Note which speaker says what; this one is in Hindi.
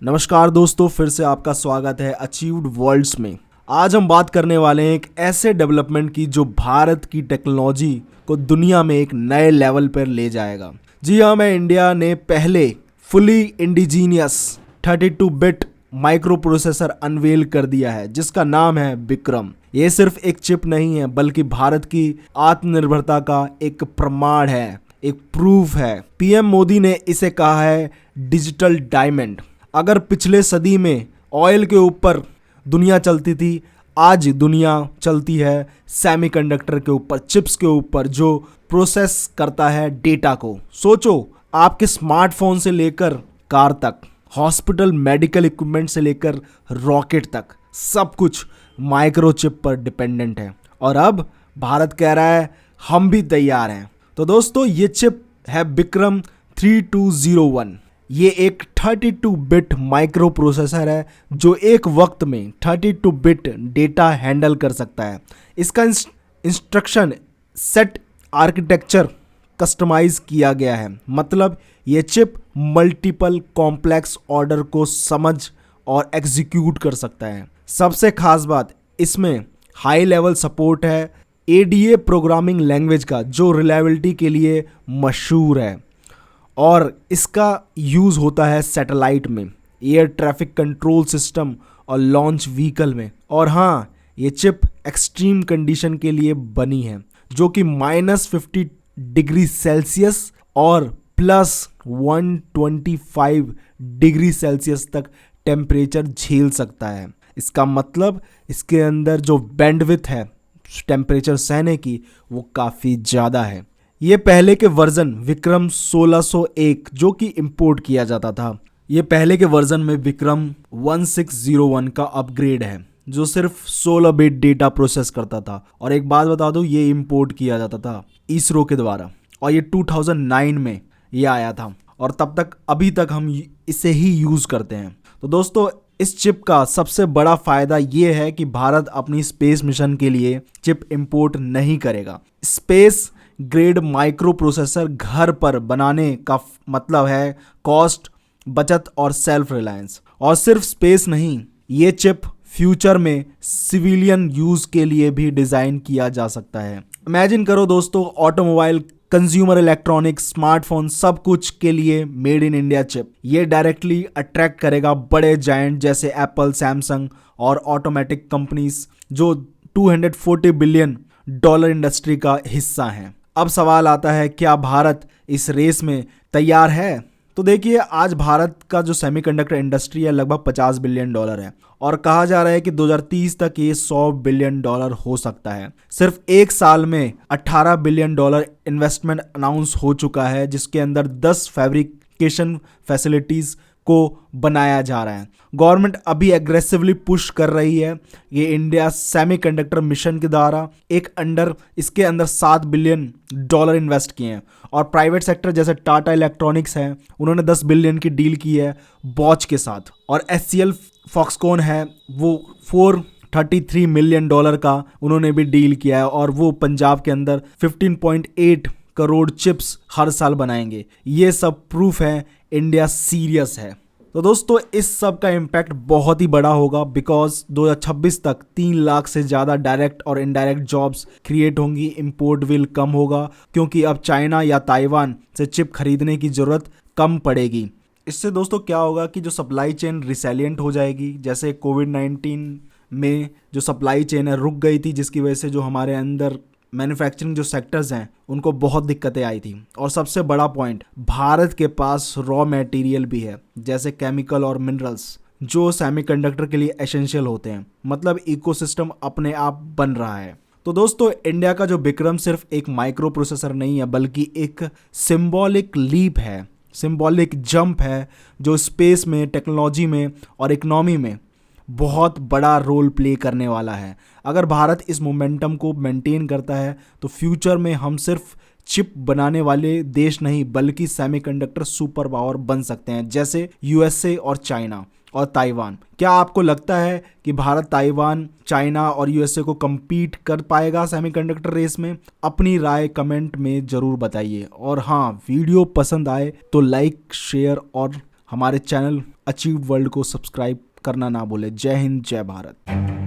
Speaker 1: नमस्कार दोस्तों, फिर से आपका स्वागत है अचीव्ड वर्ल्ड्स में। आज हम बात करने वाले हैं एक ऐसे डेवलपमेंट की जो भारत की टेक्नोलॉजी को दुनिया में एक नए लेवल पर ले जाएगा। जी हाँ, मैं इंडिया ने पहले fully indigenous 32 bit microprocessor unveil कर दिया है जिसका नाम है विक्रम। ये सिर्फ एक चिप नहीं है बल्कि भारत की आत्मनिर्भरता का एक प्रमाण है, एक प्रूफ है। पीएम मोदी ने इसे कहा है डिजिटल डायमंड। अगर पिछले सदी में ऑयल के ऊपर दुनिया चलती थी, आज दुनिया चलती है सेमीकंडक्टर के ऊपर, चिप्स के ऊपर जो प्रोसेस करता है डेटा को। सोचो, आपके स्मार्टफोन से लेकर कार तक, हॉस्पिटल मेडिकल इक्विपमेंट से लेकर रॉकेट तक, सब कुछ माइक्रोचिप पर डिपेंडेंट है। और अब भारत कह रहा है हम भी तैयार हैं। तो दोस्तों, ये चिप है विक्रम 3201। ये एक 32 बिट माइक्रो प्रोसेसर है जो एक वक्त में 32 बिट डेटा हैंडल कर सकता है। इसका इंस्ट्रक्शन सेट आर्किटेक्चर कस्टमाइज किया गया है, मतलब ये चिप मल्टीपल कॉम्प्लेक्स ऑर्डर को समझ और एग्जीक्यूट कर सकता है। सबसे खास बात, इसमें हाई लेवल सपोर्ट है एडीए प्रोग्रामिंग लैंग्वेज का जो रिलायबिलिटी के लिए मशहूर है, और इसका यूज़ होता है सैटेलाइट में, एयर ट्रैफिक कंट्रोल सिस्टम और लॉन्च व्हीकल में। और हाँ, ये चिप एक्सट्रीम कंडीशन के लिए बनी है जो कि -50 डिग्री सेल्सियस और +125 डिग्री सेल्सियस तक टेम्परेचर झेल सकता है। इसका मतलब इसके अंदर जो बैंडविड्थ है टेम्परेचर सहने की, वो काफ़ी ज़्यादा है। ये पहले के वर्जन विक्रम 1601 जो कि इंपोर्ट किया जाता था, ये पहले के वर्जन में विक्रम 1601 का अपग्रेड है जो सिर्फ 16 बिट डेटा प्रोसेस करता था। और एक बात बता दूं, ये इंपोर्ट किया जाता था इसरो के द्वारा, और ये 2009 में ये आया था, और तब तक अभी तक हम इसे ही यूज़ करते हैं। तो दोस्तों, इस चिप का सबसे बड़ा फ़ायदा ये है कि भारत अपनी स्पेस मिशन के लिए चिप इंपोर्ट नहीं करेगा। स्पेस ग्रेड माइक्रो प्रोसेसर घर पर बनाने का मतलब है कॉस्ट बचत और सेल्फ रिलायंस। और सिर्फ स्पेस नहीं, ये चिप फ्यूचर में सिविलियन यूज़ के लिए भी डिज़ाइन किया जा सकता है। इमेजिन करो दोस्तों, ऑटोमोबाइल, कंज्यूमर इलेक्ट्रॉनिक्स, स्मार्टफोन, सब कुछ के लिए मेड इन इंडिया चिप। ये डायरेक्टली अट्रैक्ट करेगा बड़े जायंट जैसे एप्पल, सैमसंग और ऑटोमेटिक कंपनीज जो $240 बिलियन इंडस्ट्री का हिस्सा हैं। अब सवाल आता है, क्या भारत इस रेस में तैयार है? तो देखिए, आज भारत का जो सेमीकंडक्टर इंडस्ट्री है लगभग $50 बिलियन है, और कहा जा रहा है कि 2030 तक ये $100 बिलियन हो सकता है। सिर्फ एक साल में $18 बिलियन इन्वेस्टमेंट अनाउंस हो चुका है, जिसके अंदर 10 फैब्रिकेशन फैसिलिटीज़ को बनाया जा रहा है। गवर्नमेंट अभी एग्रेसिवली पुश कर रही है ये इंडिया सेमीकंडक्टर मिशन के द्वारा। इसके अंदर $7 बिलियन इन्वेस्ट किए हैं, और प्राइवेट सेक्टर जैसे टाटा इलेक्ट्रॉनिक्स है, उन्होंने 10 बिलियन की डील की है बॉच के साथ, और एचसीएल फॉक्सकॉन है, वो $433 मिलियन का उन्होंने भी डील किया है, और वो पंजाब के अंदर 15.8 करोड़ चिप्स हर साल बनाएंगे। ये सब प्रूफ है इंडिया सीरियस है। तो दोस्तों, इस सब का इम्पैक्ट बहुत ही बड़ा होगा, बिकॉज 2026 तक 3 लाख से ज़्यादा डायरेक्ट और इनडायरेक्ट जॉब्स क्रिएट होंगी। इंपोर्ट विल कम होगा क्योंकि अब चाइना या ताइवान से चिप खरीदने की ज़रूरत कम पड़ेगी। इससे दोस्तों क्या होगा कि जो सप्लाई चेन रिसेलिएंट हो जाएगी। जैसे कोविड-19 में जो सप्लाई चेन है रुक गई थी, जिसकी वजह से जो हमारे अंदर मैन्युफैक्चरिंग जो सेक्टर्स हैं उनको बहुत दिक्कतें आई थी। और सबसे बड़ा पॉइंट, भारत के पास रॉ मटेरियल भी है जैसे केमिकल और मिनरल्स जो सेमीकंडक्टर के लिए एसेंशियल होते हैं, मतलब इकोसिस्टम अपने आप बन रहा है। तो दोस्तों, इंडिया का जो विक्रम सिर्फ एक माइक्रो प्रोसेसर नहीं है बल्कि एक सिंबॉलिक लीप है, सिंबॉलिक जंप है जो स्पेस में, टेक्नोलॉजी में और इकोनॉमी में बहुत बड़ा रोल प्ले करने वाला है। अगर भारत इस मोमेंटम को मेंटेन करता है तो फ्यूचर में हम सिर्फ चिप बनाने वाले देश नहीं बल्कि सेमीकंडक्टर सुपर पावर बन सकते हैं, जैसे यूएसए और चाइना और ताइवान। क्या आपको लगता है कि भारत ताइवान, चाइना और यूएसए को compete कर पाएगा सेमीकंडक्टर रेस में? अपनी राय कमेंट में ज़रूर बताइए, और हाँ, वीडियो पसंद आए तो लाइक, शेयर और हमारे चैनल अचीव वर्ल्ड को सब्सक्राइब करना ना भूले। जय हिंद, जय भारत।